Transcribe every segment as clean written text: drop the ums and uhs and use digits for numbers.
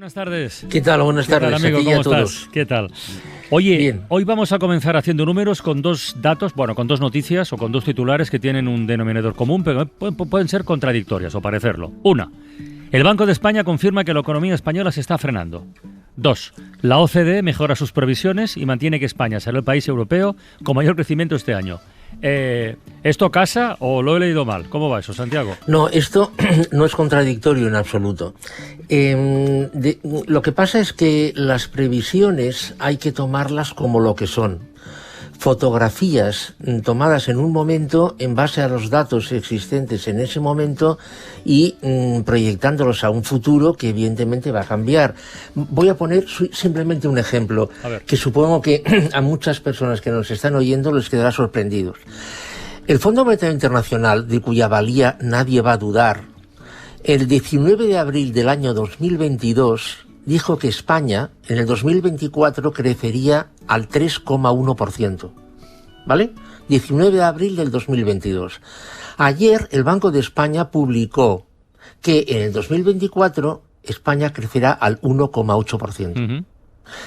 Buenas tardes. ¿Qué tal? Buenas tardes, ¿Qué tal, amigo? ¿Cómo estás? ¿Qué tal? Oye, Bien. Hoy vamos a comenzar haciendo números con dos datos, bueno, con dos noticias o con dos titulares que tienen un denominador común, pero pueden ser contradictorias o parecerlo. Una, el Banco de España confirma que la economía española se está frenando. Dos, la OCDE mejora sus previsiones y mantiene que España será el país europeo con mayor crecimiento este año. ¿Esto casa o lo he leído mal? ¿Cómo va eso, Santiago? No, esto no es contradictorio en absoluto. Lo que pasa es que las previsiones hay que tomarlas como lo que son. Fotografías tomadas en un momento en base a los datos existentes en ese momento y proyectándolos a un futuro que evidentemente va a cambiar. Voy a poner simplemente un ejemplo que supongo que a muchas personas que nos están oyendo les quedará sorprendidos. El Fondo Monetario Internacional, de cuya valía nadie va a dudar, el 19 de abril del año 2022 dijo que España en el 2024 crecería al 3,1%. ¿Vale? 19 de abril del 2022. Ayer el Banco de España publicó que en el 2024 España crecerá al 1,8%.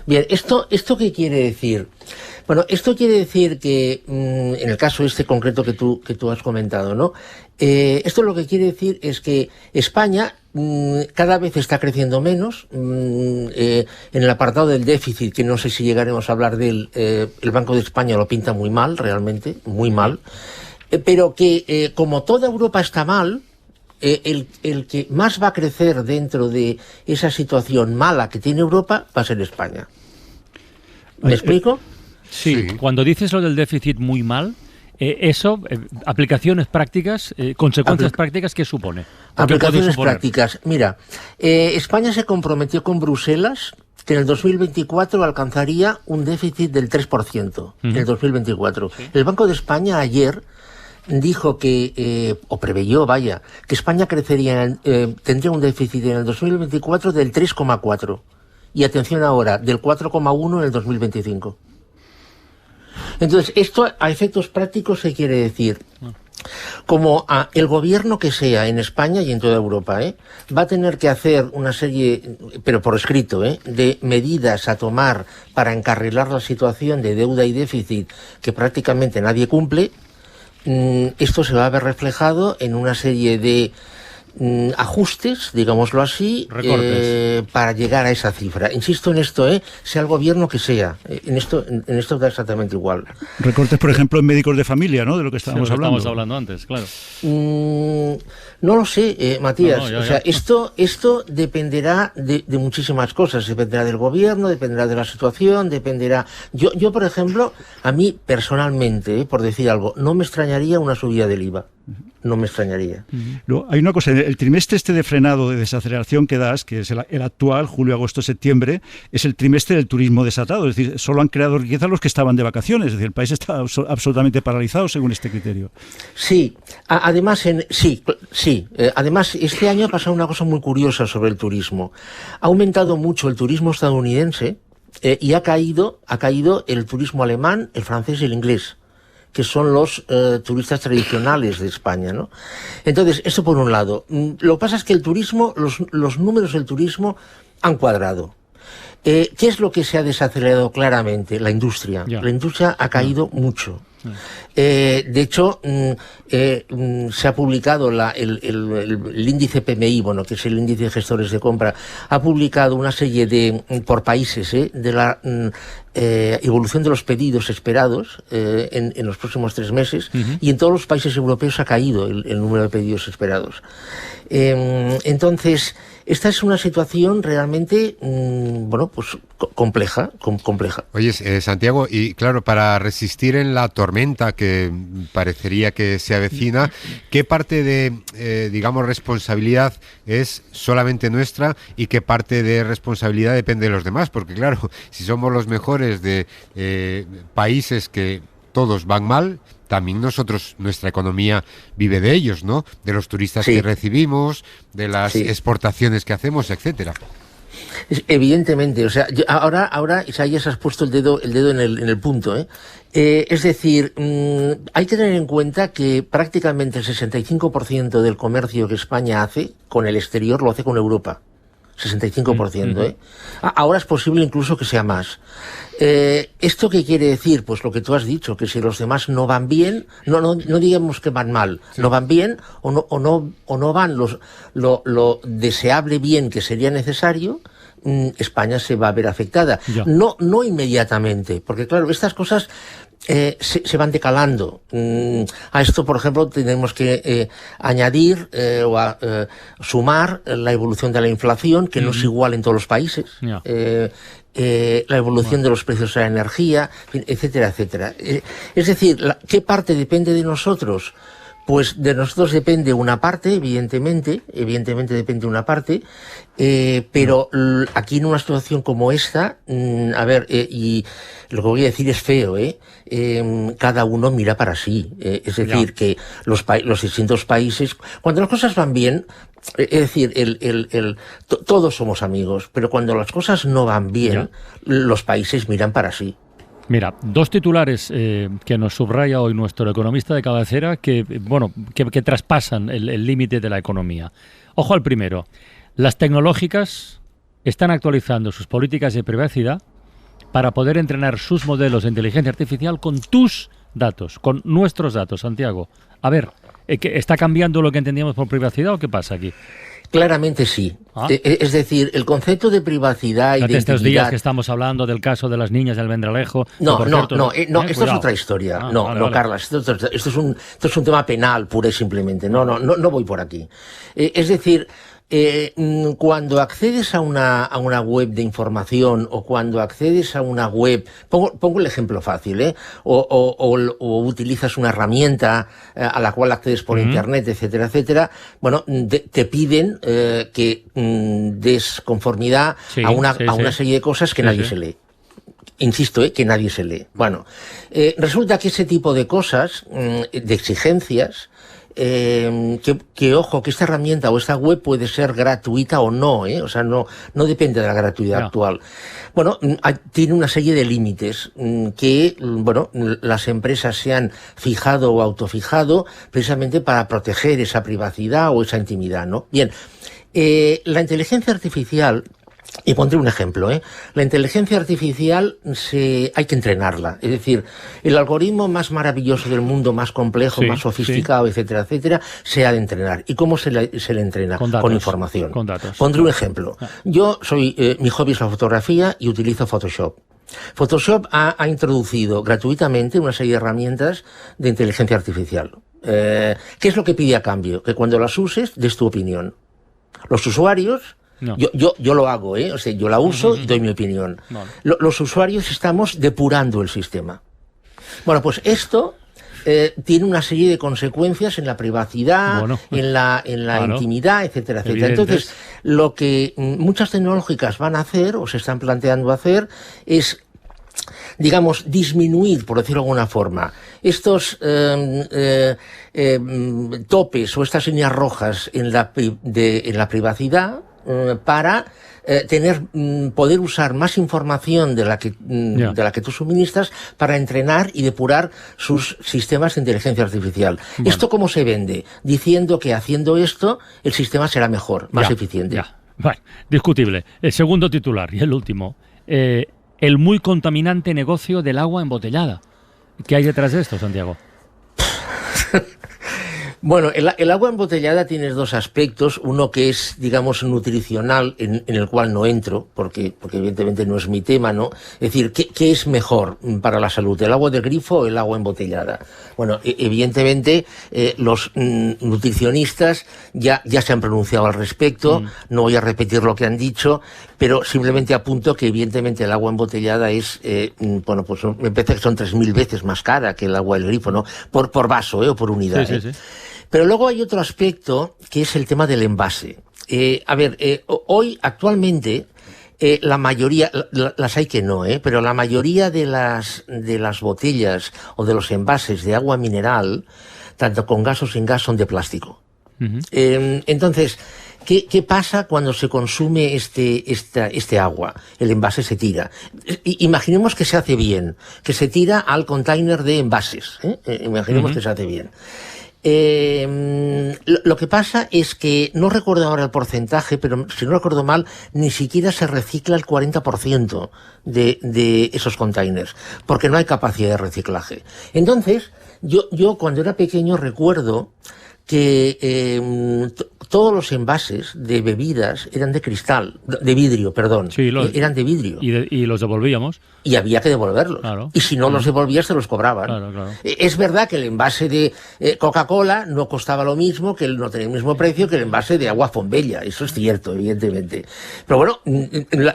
Bien, ¿esto qué quiere decir? Bueno, esto quiere decir que, en el caso este concreto que tú has comentado, ¿no? Esto lo que quiere decir es que España cada vez está creciendo menos. En el apartado del déficit, que no sé si llegaremos a hablar de él, el Banco de España lo pinta muy mal, realmente, muy mal. Pero que, como toda Europa está mal, el que más va a crecer dentro de esa situación mala que tiene Europa va a ser España. ¿Me explico? Sí, cuando dices lo del déficit muy mal, aplicaciones prácticas, consecuencias prácticas, ¿qué supone? Aplicaciones prácticas. Mira, España se comprometió con Bruselas que en el 2024 alcanzaría un déficit del 3%, en el 2024. Sí. El Banco de España ayer dijo que, o preveyó, que España crecería, tendría un déficit en el 2024 del 3,4%. Y atención ahora, del 4,1% en el 2025. Entonces, esto a efectos prácticos se quiere decir, como el gobierno que sea en España y en toda Europa, va a tener que hacer una serie, pero por escrito, de medidas a tomar para encarrilar la situación de deuda y déficit que prácticamente nadie cumple. Esto se va a ver reflejado en una serie de ajustes, digámoslo así, para llegar a esa cifra. Insisto en esto, sea el gobierno que sea, en esto da exactamente igual. Recortes, por ejemplo, en médicos de familia, ¿no? De lo que estábamos hablando. Estábamos hablando antes, claro. No lo sé, Matías. O sea, esto dependerá de muchísimas cosas. Dependerá del gobierno, dependerá de la situación, dependerá. Yo, por ejemplo, a mí personalmente, por decir algo, no me extrañaría una subida del IVA. No me extrañaría. Luego, hay una cosa, el trimestre de frenado de desaceleración que das, que es el actual, julio, agosto, septiembre, es el trimestre del turismo desatado, es decir, solo han creado riqueza los que estaban de vacaciones, es decir, el país está absolutamente paralizado según este criterio. Sí, además, además este año ha pasado una cosa muy curiosa sobre el turismo. Ha aumentado mucho el turismo estadounidense y ha caído el turismo alemán, el francés y el inglés, que son los turistas tradicionales de España, ¿no? Entonces, eso por un lado. Lo que pasa es que el turismo, los números del turismo han cuadrado. ¿Qué es lo que se ha desacelerado claramente? La industria. La industria ha caído mucho. De hecho, se ha publicado el índice PMI, que es el índice de gestores de compra, ha publicado una serie por países, de la evolución de los pedidos esperados en los próximos 3 meses, y en todos los países europeos ha caído el número de pedidos esperados. Entonces, esta es una situación realmente, compleja. Oye, Santiago, y claro, para resistir en la tormenta que parecería que se avecina, ¿qué parte de, responsabilidad es solamente nuestra y qué parte de responsabilidad depende de los demás? Porque claro, si somos los mejores de países que todos van mal, también nuestra economía vive de ellos, ¿no? De los turistas que recibimos, de las exportaciones que hacemos, etcétera. Evidentemente, o sea, ahora Isaías, has puesto el dedo en el punto, es decir, hay que tener en cuenta que prácticamente el 65% del comercio que España hace con el exterior lo hace con Europa. 65%. Ahora es posible incluso que sea más. ¿Esto qué quiere decir? Pues lo que tú has dicho, que si los demás no van bien, no digamos que van mal, no van bien o no van lo deseable bien que sería necesario, España se va a ver afectada. No inmediatamente, porque claro, estas cosas se van decalando. A esto, por ejemplo, tenemos que añadir sumar la evolución de la inflación, que no es igual en todos los países. La evolución de los precios de la energía, etcétera, etcétera. Es decir, ¿qué parte depende de nosotros? Pues de nosotros depende una parte, evidentemente depende una parte, pero aquí en una situación como esta, y lo que voy a decir es feo, cada uno mira para sí, es decir, que los distintos países, cuando las cosas van bien, es decir, todos somos amigos, pero cuando las cosas no van bien, los países miran para sí. Mira, dos titulares que nos subraya hoy nuestro economista de cabecera que traspasan el límite de la economía. Ojo al primero. Las tecnológicas están actualizando sus políticas de privacidad para poder entrenar sus modelos de inteligencia artificial con tus datos, con nuestros datos, Santiago. A ver, ¿está cambiando lo que entendíamos por privacidad o qué pasa aquí? Claramente sí. Es decir, el concepto de privacidad y de estos días que estamos hablando del caso de las niñas del Vendralejo. Esto es otra historia. Vale. Carla, esto es un tema penal pura y simplemente. No voy por aquí. Es decir, cuando accedes a una web de información o cuando accedes a una web, pongo el ejemplo fácil, o utilizas una herramienta a la cual accedes por internet, etcétera, etcétera, bueno, te piden que des conformidad a una serie de cosas que nadie se lee. Insisto, que nadie se lee. Bueno, resulta que ese tipo de cosas, de exigencias, ojo, que esta herramienta o esta web puede ser gratuita o no, o sea, no depende de la gratuidad actual. Bueno, tiene una serie de límites que, las empresas se han fijado o autofijado precisamente para proteger esa privacidad o esa intimidad, ¿no? Bien, la inteligencia artificial, y pondré un ejemplo, la inteligencia artificial hay que entrenarla. Es decir, el algoritmo más maravilloso del mundo, más complejo, más sofisticado, etcétera, etcétera, se ha de entrenar. ¿Y cómo se le entrena? Con información. Con datos. Pondré un ejemplo. Yo mi hobby es la fotografía y utilizo Photoshop. Photoshop ha introducido gratuitamente una serie de herramientas de inteligencia artificial. ¿Qué es lo que pide a cambio? Que cuando las uses, des tu opinión. Los usuarios... No. Yo lo hago, o sea, yo la uso y doy mi opinión. No. Los usuarios estamos depurando el sistema. Bueno, pues esto tiene una serie de consecuencias en la privacidad, en la intimidad, etcétera, etcétera. Entonces, lo que muchas tecnológicas van a hacer, o se están planteando hacer, es, digamos, disminuir, por decirlo de alguna forma, estos topes o estas líneas rojas en la privacidad, para poder usar más información de la que tú suministras para entrenar y depurar sus sistemas de inteligencia artificial. Bueno. ¿Esto cómo se vende? Diciendo que haciendo esto el sistema será mejor, más eficiente. Bueno, discutible. El segundo titular y el último. El muy contaminante negocio del agua embotellada. ¿Qué hay detrás de esto, Santiago? Bueno, el agua embotellada tiene dos aspectos. Uno que es, digamos, nutricional, en el cual no entro, porque evidentemente no es mi tema, ¿no? Es decir, ¿qué es mejor para la salud, el agua del grifo o el agua embotellada? Bueno, evidentemente los nutricionistas ya se han pronunciado al respecto. No voy a repetir lo que han dicho, pero simplemente apunto que evidentemente el agua embotellada es, pues me parece que son 3.000 veces más cara que el agua del grifo, ¿no? Por vaso, o por unidad. Sí. Pero luego hay otro aspecto que es el tema del envase. Hoy, actualmente, la mayoría, las hay que no, pero la mayoría de las botellas o de los envases de agua mineral, tanto con gas o sin gas, son de plástico. Entonces, ¿qué pasa cuando se consume este agua? El envase se tira. Imaginemos que se hace bien, que se tira al container de envases. Imaginemos que se hace bien. Lo que pasa es que, no recuerdo ahora el porcentaje, pero si no recuerdo mal, ni siquiera se recicla el 40% de esos containers, porque no hay capacidad de reciclaje. Entonces, yo cuando era pequeño recuerdo que todos los envases de bebidas eran de cristal, de vidrio, perdón. Sí, eran de vidrio. Y los devolvíamos. Y había que devolverlos. Claro. Y si no los devolvías, te los cobraban. Claro. Es verdad que el envase de Coca-Cola no costaba lo mismo, no tenía el mismo precio que el envase de agua Fombella. Eso es cierto, evidentemente. Pero bueno,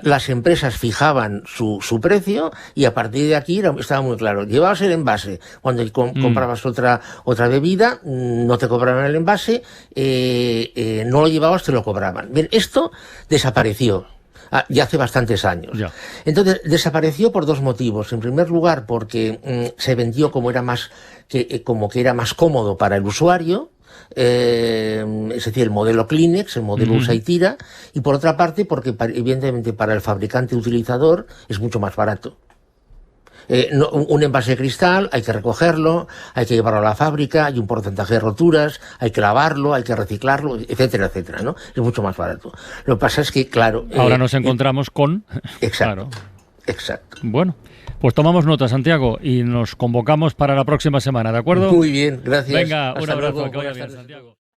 las empresas fijaban su precio y a partir de aquí estaba muy claro. Llevabas el envase. Cuando comprabas otra bebida, no te cobraban el envase. No lo llevabas, te lo cobraban. Bien, esto desapareció. Ya hace bastantes años. Ya. Entonces, desapareció por dos motivos. En primer lugar, porque se vendió como que era más cómodo para el usuario, es decir, el modelo Kleenex, el modelo usa y tira, y por otra parte, porque evidentemente para el fabricante utilizador es mucho más barato. Un envase de cristal hay que recogerlo, hay que llevarlo a la fábrica, hay un porcentaje de roturas, hay que lavarlo, hay que reciclarlo, etcétera, etcétera, ¿no? Es mucho más barato. Lo que pasa es que, claro... Ahora nos encontramos con... Exacto, Claro. Exacto. Bueno, pues tomamos nota, Santiago, y nos convocamos para la próxima semana, ¿de acuerdo? Muy bien, gracias. Venga, un Hasta abrazo, luego. que vaya Buenas bien, tardes. Santiago.